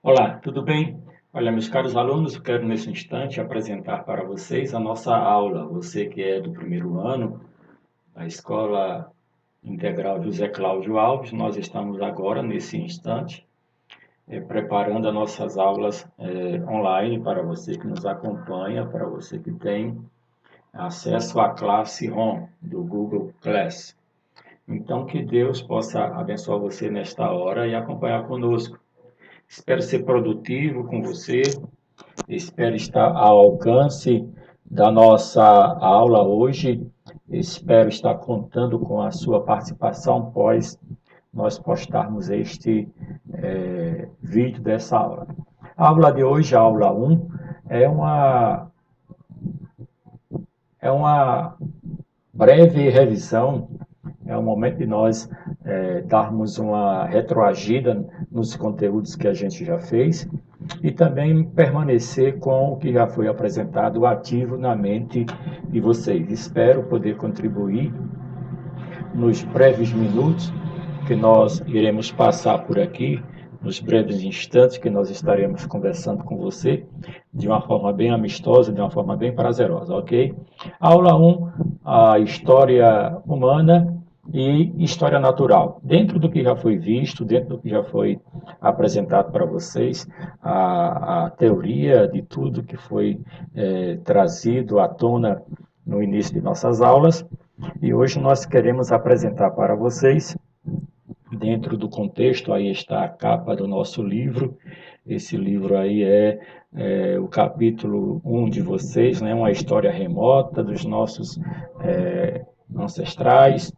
Olá, tudo bem? Olha, meus caros alunos, eu quero nesse instante apresentar para vocês a nossa aula. Você que é do primeiro ano da Escola Integral José Cláudio Alves, nós estamos agora, nesse instante, preparando as nossas aulas online para você que nos acompanha, para você que tem acesso à classe Home do Google Class. Então, que Deus possa abençoar você nesta hora e acompanhar conosco. Espero ser produtivo com você. Espero estar ao alcance da nossa aula hoje. Espero estar contando com a sua participação após nós postarmos este vídeo dessa aula. A aula de hoje, a aula 1, é uma breve revisão, é o momento de nós darmos uma retroagida nos conteúdos que a gente já fez e também permanecer com o que já foi apresentado ativo na mente de vocês. Espero poder contribuir nos breves minutos que nós iremos passar por aqui, nos breves instantes que nós estaremos conversando com você, de uma forma bem amistosa, de uma forma bem prazerosa, ok? Aula 1, a história humana e história natural. Dentro do que já foi visto, dentro do que já foi apresentado para vocês, a teoria de tudo que foi trazido à tona no início de nossas aulas, e hoje nós queremos apresentar para vocês, dentro do contexto, aí está a capa do nosso livro. Esse livro aí é o capítulo 1 de vocês, né? Uma história remota dos nossos ancestrais.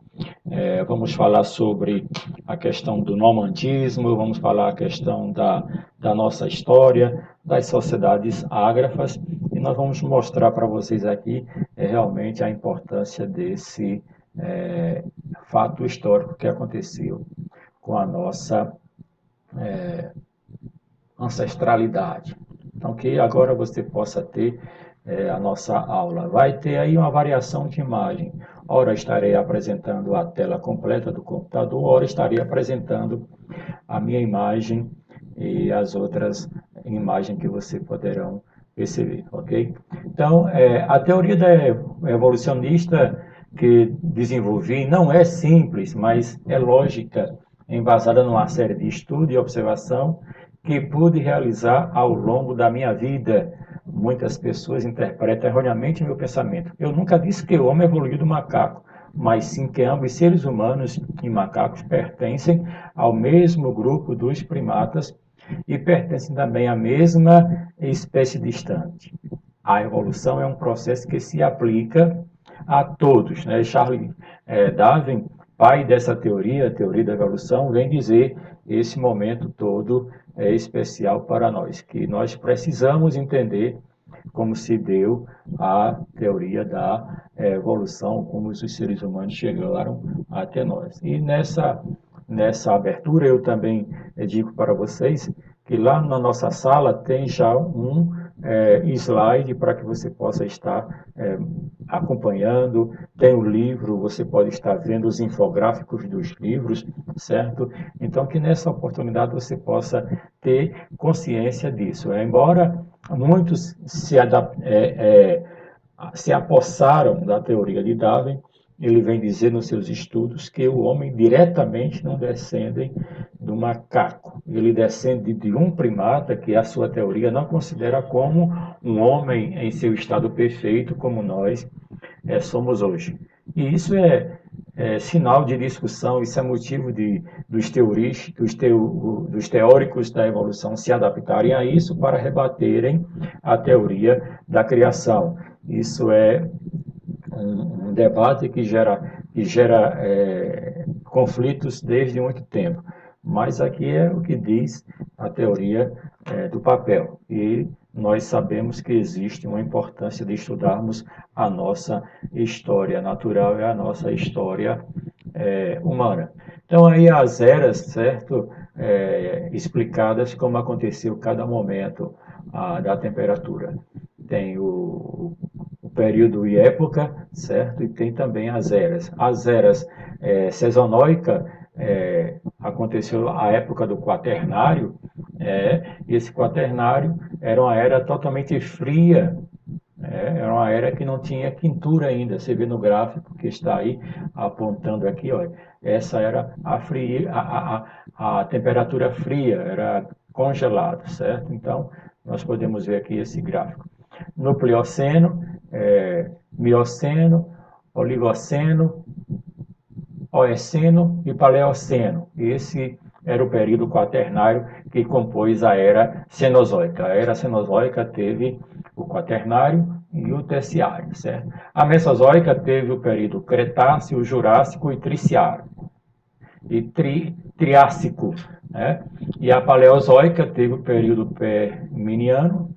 Vamos falar sobre a questão do normandismo, vamos falar a questão da nossa história, das sociedades ágrafas, e nós vamos mostrar para vocês aqui realmente a importância desse fato histórico que aconteceu com a nossa ancestralidade. Então, que agora você possa ter a nossa aula. Vai ter aí uma variação de imagem. Ora estarei apresentando a tela completa do computador, ora estarei apresentando a minha imagem e as outras imagens que você poderão perceber, ok? Então, a teoria da evolucionista que desenvolvi não é simples, mas é lógica, embasada numa série de estudo e observação que pude realizar ao longo da minha vida. Muitas pessoas interpretam erroneamente meu pensamento. Eu nunca disse que o homem evoluiu do macaco, mas sim que ambos seres humanos e macacos pertencem ao mesmo grupo dos primatas e pertencem também à mesma espécie distante. A evolução é um processo que se aplica a todos, né? Charles Darwin, pai dessa teoria, a teoria da evolução, vem dizer esse momento todo é especial para nós, que nós precisamos entender como se deu a teoria da evolução, como os seres humanos chegaram até nós. E nessa abertura eu também digo para vocês que lá na nossa sala tem já um slide para que você possa estar acompanhando, tem o livro, você pode estar vendo os infográficos dos livros, certo? Então, que nessa oportunidade você possa ter consciência disso. Embora muitos se apossaram da teoria de Darwin, ele vem dizer nos seus estudos que o homem diretamente não descende do macaco. Ele descende de um primata que a sua teoria não considera como um homem em seu estado perfeito, como nós somos hoje. E isso é sinal de discussão, isso é motivo dos teóricos da evolução se adaptarem a isso para rebaterem a teoria da criação. Isso é um debate que gera conflitos desde muito tempo. Mas aqui é o que diz a teoria do papel. E nós sabemos que existe uma importância de estudarmos a nossa história natural e a nossa história humana. Então, aí as eras, certo? Explicadas como aconteceu cada momento da temperatura. Tem o período e época, certo? E tem também as eras. As eras sazonóica, aconteceu a época do Quaternário. Esse Quaternário era uma era totalmente fria, era uma era que não tinha quintura ainda. Você vê no gráfico que está aí apontando aqui, olha, essa era a temperatura fria, era congelado, certo? Então, nós podemos ver aqui esse gráfico. No Plioceno, Mioceno, Oligoceno, Oeceno e Paleoceno. Esse era o período quaternário que compôs a Era Cenozoica. A Era Cenozoica teve o Quaternário e o Terciário, certo? A Mesozoica teve o período Cretáceo, Jurássico e Triciário. E Triássico, né? E a Paleozoica teve o período Permiano,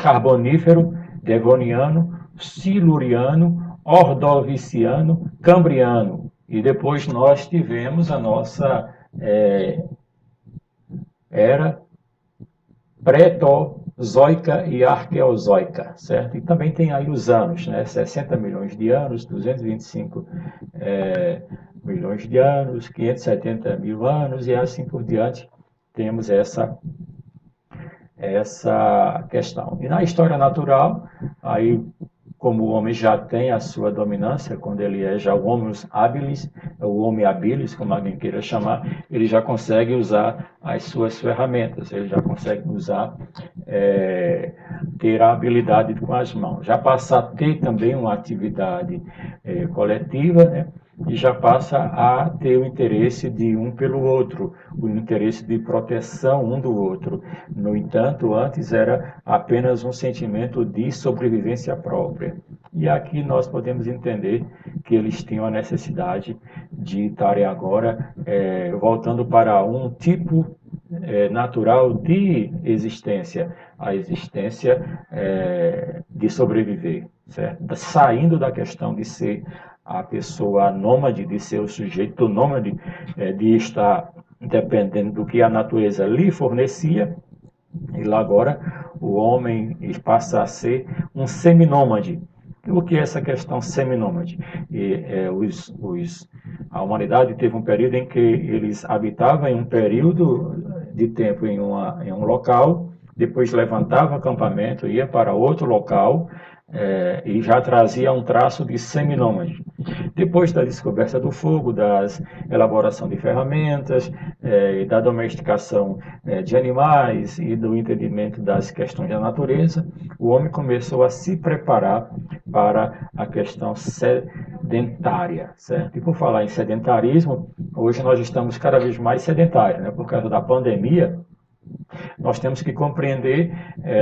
Carbonífero, Devoniano, Siluriano, Ordoviciano, Cambriano. E depois nós tivemos a nossa era Pré-Zoica e Arqueozoica, certo? E também tem aí os anos, né? 60 milhões de anos, 225 milhões de anos, 570 mil anos e assim por diante. Temos essa questão. E na história natural, aí como o homem já tem a sua dominância, quando ele é já o homo habilis, o homem habilis, como alguém queira chamar, ele já consegue usar as suas ferramentas, ele já consegue usar, ter a habilidade com as mãos. Já passa a ter também uma atividade coletiva, né? E já passa a ter o interesse de um pelo outro, o interesse de proteção um do outro. No entanto, antes era apenas um sentimento de sobrevivência própria. E aqui nós podemos entender que eles tinham a necessidade de estarem agora voltando para um tipo natural de existência, a existência de sobreviver, certo? Saindo da questão de ser a pessoa nômade, de ser o sujeito nômade, de estar dependendo do que a natureza lhe fornecia, e lá agora o homem passa a ser um seminômade. O que é essa questão seminômade? A humanidade teve um período em que eles habitavam em um período de tempo em um local, depois levantavam acampamento, ia para outro local, e já trazia um traço de seminômade. Depois da descoberta do fogo, da elaboração de ferramentas, da domesticação de animais e do entendimento das questões da natureza, o homem começou a se preparar para a questão sedentária, certo? E por falar em sedentarismo, hoje nós estamos cada vez mais sedentários, né? Por causa da pandemia. Nós temos que compreender,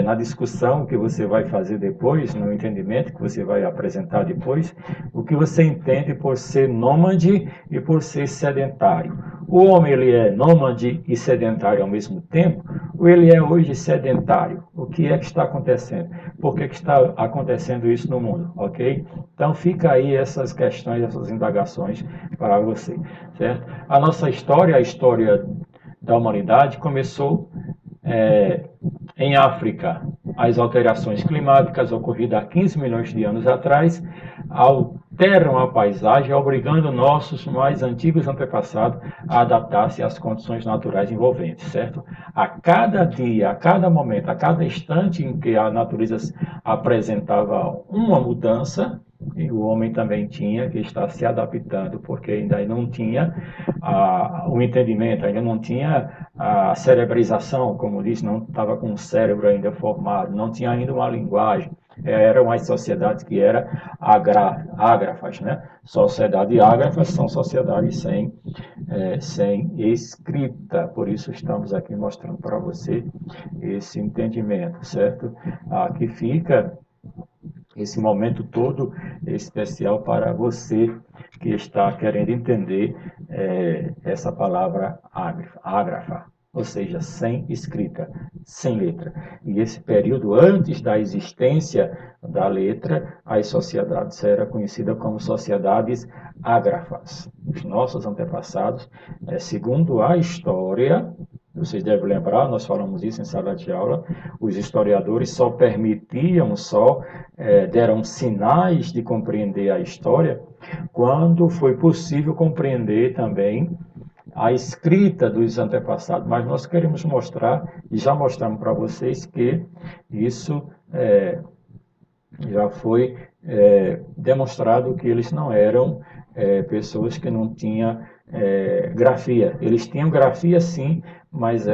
na discussão que você vai fazer depois, no entendimento que você vai apresentar depois, o que você entende por ser nômade e por ser sedentário. O homem ele é nômade e sedentário ao mesmo tempo, ou ele é hoje sedentário? O que é que está acontecendo? Por que está acontecendo isso no mundo? Ok? Então fica aí essas questões, essas indagações para você, certo? A nossa história, a história da humanidade começou em África. As alterações climáticas ocorridas há 15 milhões de anos atrás alteram a paisagem, obrigando nossos mais antigos antepassados a adaptar-se às condições naturais envolventes, certo? A cada dia, a cada momento, a cada instante em que a natureza apresentava uma mudança, e o homem também tinha que estar se adaptando, porque ainda não tinha o entendimento, ainda não tinha a cerebrização, como diz, não estava com o cérebro ainda formado, não tinha ainda uma linguagem. Eram as sociedades que eram ágrafas, né? Sociedade ágrafas são sociedades sem escrita, por isso estamos aqui mostrando para você esse entendimento, certo? Aqui fica esse momento todo especial para você que está querendo entender essa palavra ágrafa, ou seja, sem escrita, sem letra. E esse período antes da existência da letra, as sociedades eram conhecidas como sociedades ágrafas. Os nossos antepassados, segundo a história, vocês devem lembrar, nós falamos isso em sala de aula, os historiadores só permitiam, deram sinais de compreender a história quando foi possível compreender também a escrita dos antepassados, mas nós queremos mostrar, e já mostramos para vocês, que isso já foi demonstrado que eles não eram pessoas que não tinham grafia. Eles tinham grafia sim, mas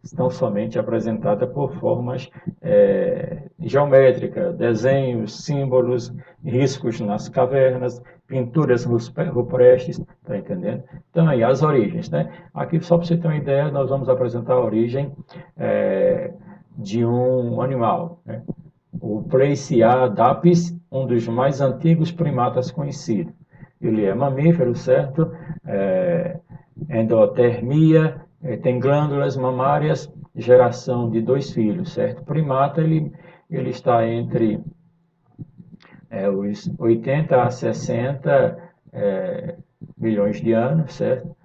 estão somente apresentadas por formas geométricas, desenhos, símbolos, riscos nas cavernas, pinturas rupestres, tá entendendo? Então aí, as origens, né? Aqui, só para você ter uma ideia, nós vamos apresentar a origem de um animal, né? O Pleiciadaps, um dos mais antigos primatas conhecidos. Ele é mamífero, certo? Endotermia, tem glândulas mamárias, geração de 2 filhos, certo? Primata, ele está entre os 80 a 60 milhões de anos, certo?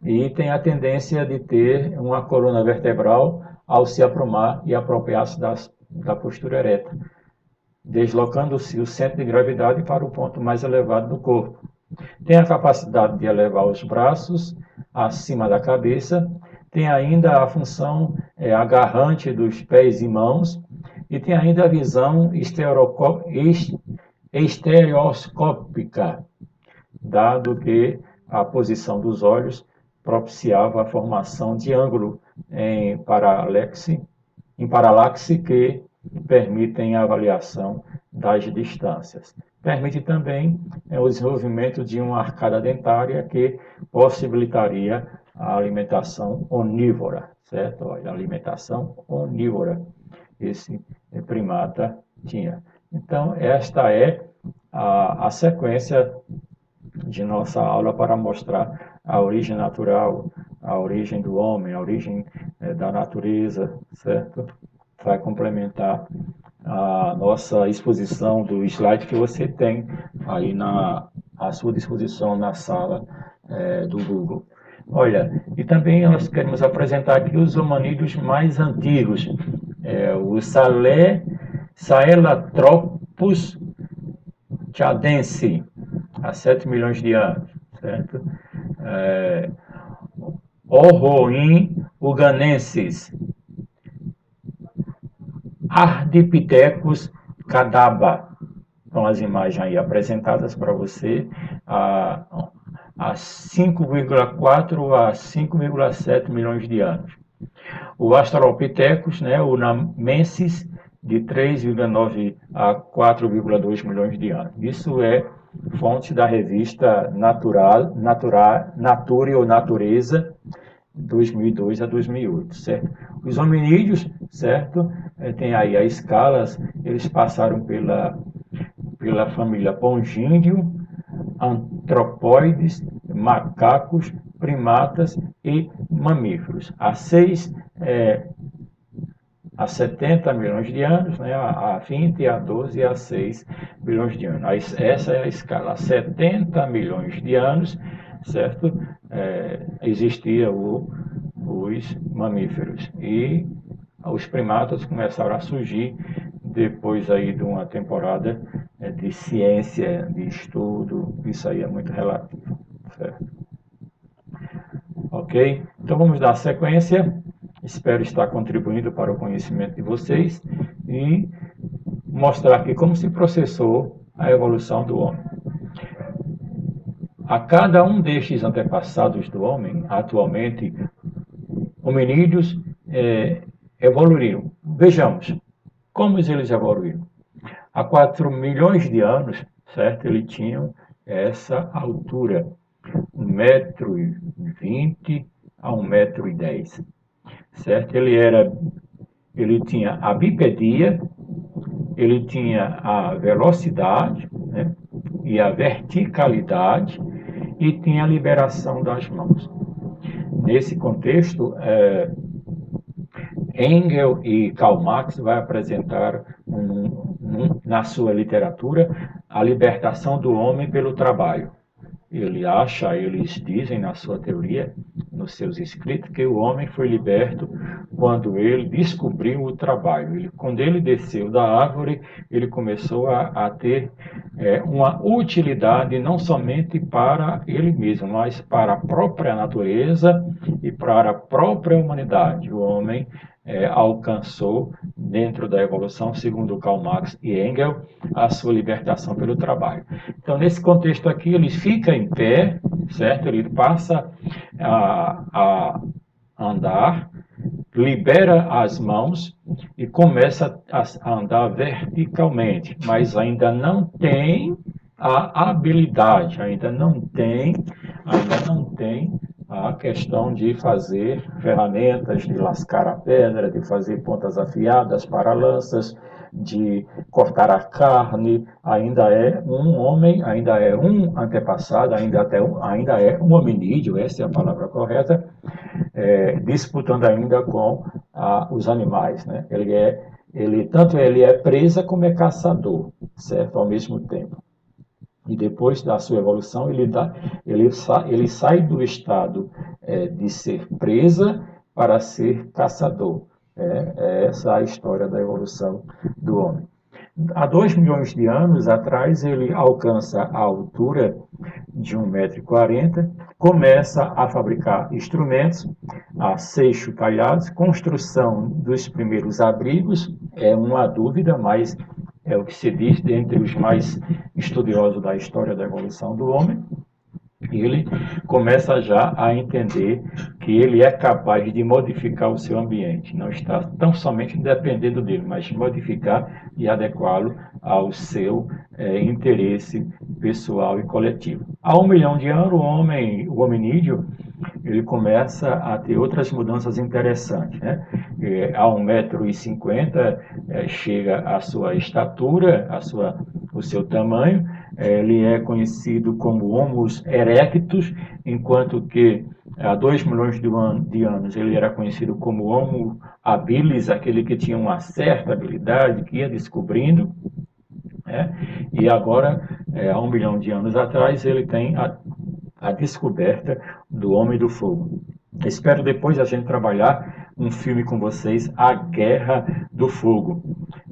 E tem a tendência de ter uma coluna vertebral ao se aprumar e apropriar-se da postura ereta, deslocando-se o centro de gravidade para o ponto mais elevado do corpo. Tem a capacidade de elevar os braços acima da cabeça, tem ainda a função agarrante dos pés e mãos, e tem ainda a visão estereoscópica, dado que a posição dos olhos propiciava a formação de ângulo em paralaxe que permitem a avaliação das distâncias. Permite também o desenvolvimento de uma arcada dentária que possibilitaria a alimentação onívora, certo? Olha, alimentação onívora esse primata tinha. Então, esta é a sequência de nossa aula para mostrar a origem natural, a origem do homem, a origem da natureza, certo? Vai complementar a nossa exposição do slide que você tem aí à sua disposição na sala do Google. Olha, e também nós queremos apresentar aqui os hominídeos mais antigos, o Sahelanthropus tchadense, há 7 milhões de anos, certo? Orroin uganensis, Ardipithecus cadaba. Então, as imagens aí apresentadas para você, há 5,4 a 5,7 milhões de anos. O Australopithecus, né, o namensis, de 3,9 a 4,2 milhões de anos. Isso é fonte da revista Nature ou Natureza, 2002 a 2008, certo? Os hominídeos, certo? Tem aí as escalas, eles passaram pela família Pongíndio, antropóides, macacos, primatas e mamíferos. Há 70 milhões de anos, né? A 20, a 12 e a 6 milhões de anos. Essa é a escala. Há 70 milhões de anos, certo? Existia os mamíferos. E os primatas começaram a surgir depois aí de uma temporada de ciência, de estudo. Isso aí é muito relativo, certo? Ok? Então vamos dar sequência. Espero estar contribuindo para o conhecimento de vocês e mostrar aqui como se processou a evolução do homem. A cada um destes antepassados do homem, atualmente, hominídeos evoluíram. Vejamos, como eles evoluíram. Há 4 milhões de anos, certo? Eles tinham essa altura, 1,20 m a 1,10 m. Certo? Ele tinha a bipedia, ele tinha a velocidade, né, e a verticalidade, e tinha a liberação das mãos. Nesse contexto, Engel e Karl Marx vai apresentar na sua literatura a libertação do homem pelo trabalho. Eles dizem na sua teoria, nos seus escritos, que o homem foi liberto quando ele descobriu o trabalho. Quando ele desceu da árvore, ele começou a ter uma utilidade não somente para ele mesmo, mas para a própria natureza e para a própria humanidade. O homem alcançou, dentro da evolução, segundo Karl Marx e Engels, a sua libertação pelo trabalho. Então, nesse contexto aqui, ele fica em pé, certo? Ele passa a andar, libera as mãos e começa a andar verticalmente, mas ainda não tem a habilidade, ainda não tem a questão de fazer ferramentas, de lascar a pedra, de fazer pontas afiadas para lanças, de cortar a carne. Ainda é um homem, ainda é um antepassado, ainda é um hominídeo, essa é a palavra correta, disputando ainda com os animais, né? Tanto ele é presa como é caçador, certo? Ao mesmo tempo. E depois da sua evolução, ele sai do estado de ser presa para ser caçador. Essa é a história da evolução do homem. Há 2 milhões de anos atrás, ele alcança a altura de 1,40 m, começa a fabricar instrumentos a seixo talhados, construção dos primeiros abrigos, é uma dúvida, mas é o que se diz dentre os mais estudiosos da história da evolução do homem. Ele começa já a entender que ele é capaz de modificar o seu ambiente, não está tão somente dependendo dele, mas modificar e adequá-lo ao seu interesse pessoal e coletivo. Há 1 milhão de anos, o hominídeo, ele começa a ter outras mudanças interessantes, né? A 1,50 m chega a sua estatura, o seu tamanho. Ele é conhecido como Homo erectus, enquanto que há 2 milhões de anos ele era conhecido como Homo habilis, aquele que tinha uma certa habilidade, que ia descobrindo. E agora, há 1 milhão de anos atrás, ele tem a descoberta do Homem do Fogo. Espero depois a gente trabalhar um filme com vocês, A Guerra do Fogo.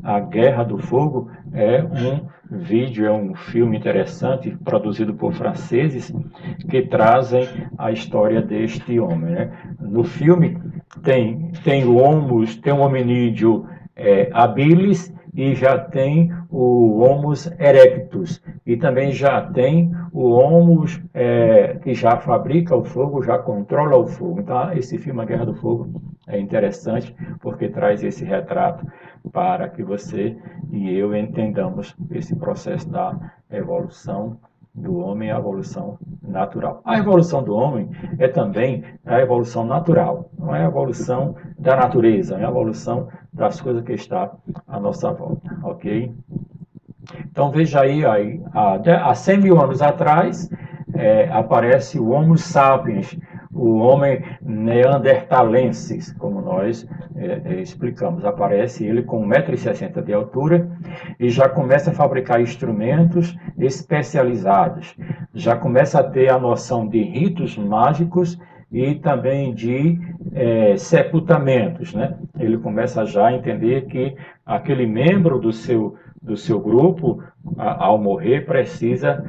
A Guerra do Fogo é um filme interessante, produzido por franceses, que trazem a história deste homem, né? No filme tem um hominídeo habilis, e já tem o Homo erectus, e também já tem o Homo que já fabrica o fogo, já controla o fogo. Então, esse filme, A Guerra do Fogo, é interessante porque traz esse retrato para que você e eu entendamos esse processo da evolução do homem, a evolução natural. A evolução do homem é também a evolução natural, não é a evolução da natureza, é a evolução das coisas que estão à nossa volta, ok? Então veja aí há 100 mil anos atrás, aparece o Homo sapiens, o homem neandertalensis, como nós explicamos. Aparece ele com 1,60 m de altura e já começa a fabricar instrumentos especializados. Já começa a ter a noção de ritos mágicos e também de sepultamentos, né? Ele começa já a entender que aquele membro do seu grupo, ao morrer, precisa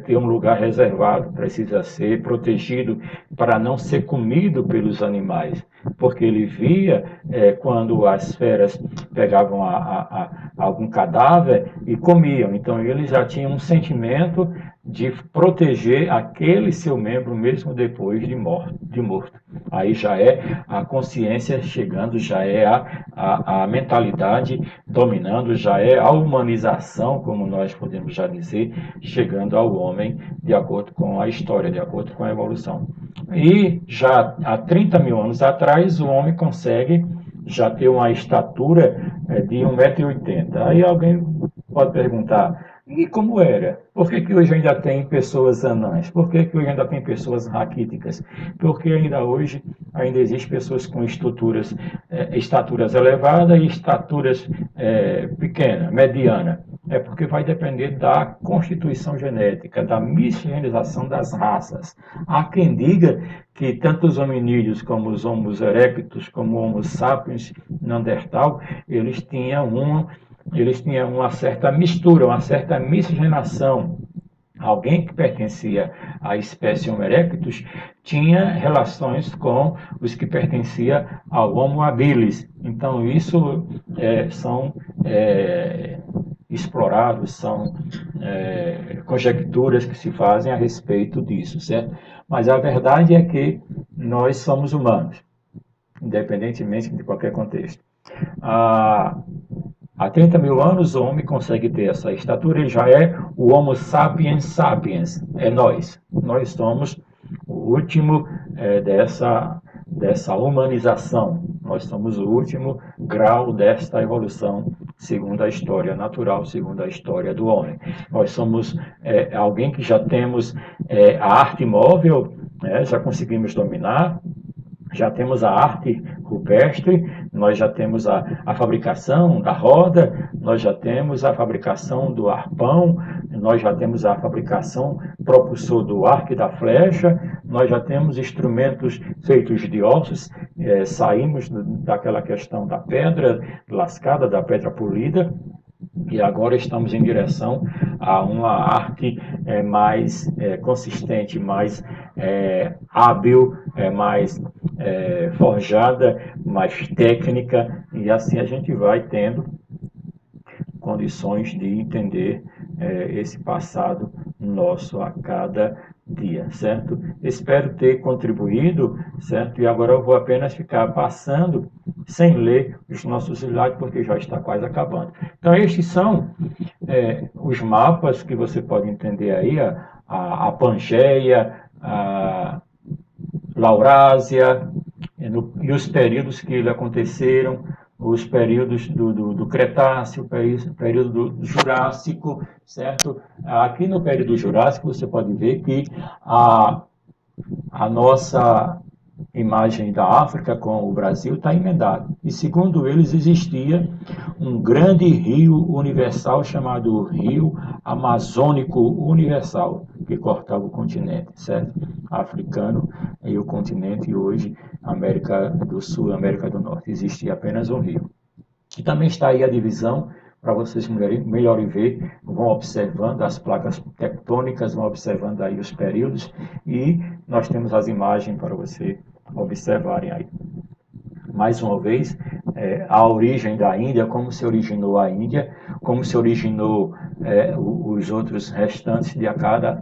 ter um lugar reservado, precisa ser protegido para não ser comido pelos animais, porque ele via quando as feras pegavam algum cadáver e comiam. Então ele já tinha um sentimento de proteger aquele seu membro mesmo depois de morto. Aí já é a consciência chegando, já é a mentalidade dominando, já é a humanização, como nós podemos já dizer, chegando ao homem de acordo com a história, de acordo com a evolução. E já há 30 mil anos atrás, o homem consegue já ter uma estatura de 1,80 m. Aí alguém pode perguntar, e como era? Por que hoje ainda tem pessoas anãs? Por que hoje ainda tem pessoas raquíticas? Porque ainda hoje existem pessoas com estaturas elevadas e estaturas pequenas, medianas. É porque vai depender da constituição genética, da miscigenação das raças. Há quem diga que tanto os hominídeos como os Homo erectus, como o Homo sapiens neandertal, eles tinham uma certa mistura, uma certa miscigenação. Alguém que pertencia à espécie Homo erectus tinha relações com os que pertenciam ao Homo habilis. Então, isso são explorados, são conjecturas que se fazem a respeito disso, certo? Mas a verdade é que nós somos humanos, independentemente de qualquer contexto. Há 30 mil anos o homem consegue ter essa estatura, ele já é o Homo sapiens sapiens, é nós. Nós somos o último dessa humanização, nós somos o último grau desta evolução, segundo a história natural, segundo a história do homem. Nós somos alguém que já temos a arte móvel, já conseguimos dominar, já temos a arte rupestre, nós já temos a fabricação da roda, nós já temos a fabricação do arpão, nós já temos a fabricação propulsor do arco e da flecha, nós já temos instrumentos feitos de ossos, saímos daquela questão da pedra lascada, da pedra polida, e agora estamos em direção a uma arte mais consistente, mais hábil, mais forjada, mais técnica, e assim a gente vai tendo condições de entender esse passado nosso a cada dia, certo? Espero ter contribuído, certo? E agora eu vou apenas ficar passando sem ler os nossos slides, porque já está quase acabando. Então, estes são os mapas que você pode entender aí, a Pangeia, a Laurásia, e os períodos que aconteceram, os períodos do Cretáceo, o período do Jurássico, certo? Aqui no período Jurássico você pode ver que a nossa imagem da África com o Brasil está emendada. E segundo eles, existia um grande rio universal chamado Rio Amazônico Universal, que cortava o continente, certo? Africano e o continente, e hoje América do Sul, América do Norte. Existia apenas um rio. E também está aí a divisão, para vocês melhorem ver, vão observando as placas tectônicas, vão observando aí os períodos, e nós temos as imagens para você observarem aí. Mais uma vez, a origem da Índia, como se originou a Índia, como se originou os outros restantes a cada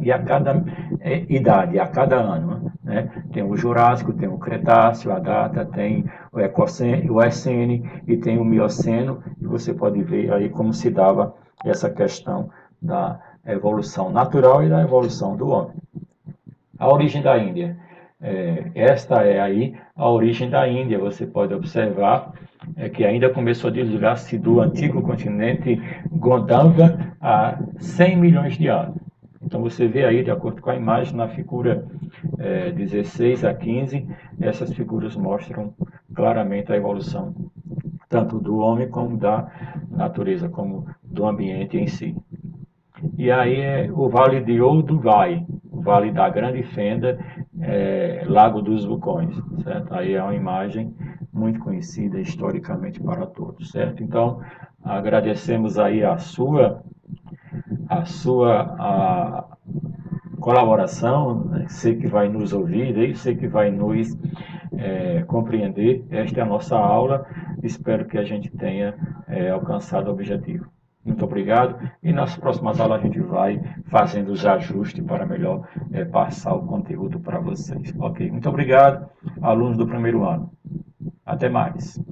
idade, a cada ano. Né? Tem o Jurássico, tem o Cretáceo, a data, tem o Eocene e tem o Mioceno, e você pode ver aí como se dava essa questão da evolução natural e da evolução do homem. A origem da Índia. Esta é aí a origem da Índia. Você pode observar que ainda começou a desligar-se do antigo continente Gondanga há 100 milhões de anos. Então você vê aí, de acordo com a imagem, na figura 16 a 15, essas figuras mostram claramente a evolução, tanto do homem como da natureza, como do ambiente em si. E aí é o Vale de Olduvai, o Vale da Grande Fenda, Lago dos Vulcões, certo? Aí é uma imagem muito conhecida historicamente para todos, certo? Então, agradecemos aí a sua colaboração, né? Sei que vai nos ouvir, sei que vai nos compreender. Esta é a nossa aula, espero que a gente tenha alcançado o objetivo. Muito obrigado, e nas próximas aulas a gente vai fazendo os ajustes para melhor passar o conteúdo para vocês. Ok? Muito obrigado, alunos do primeiro ano. Até mais.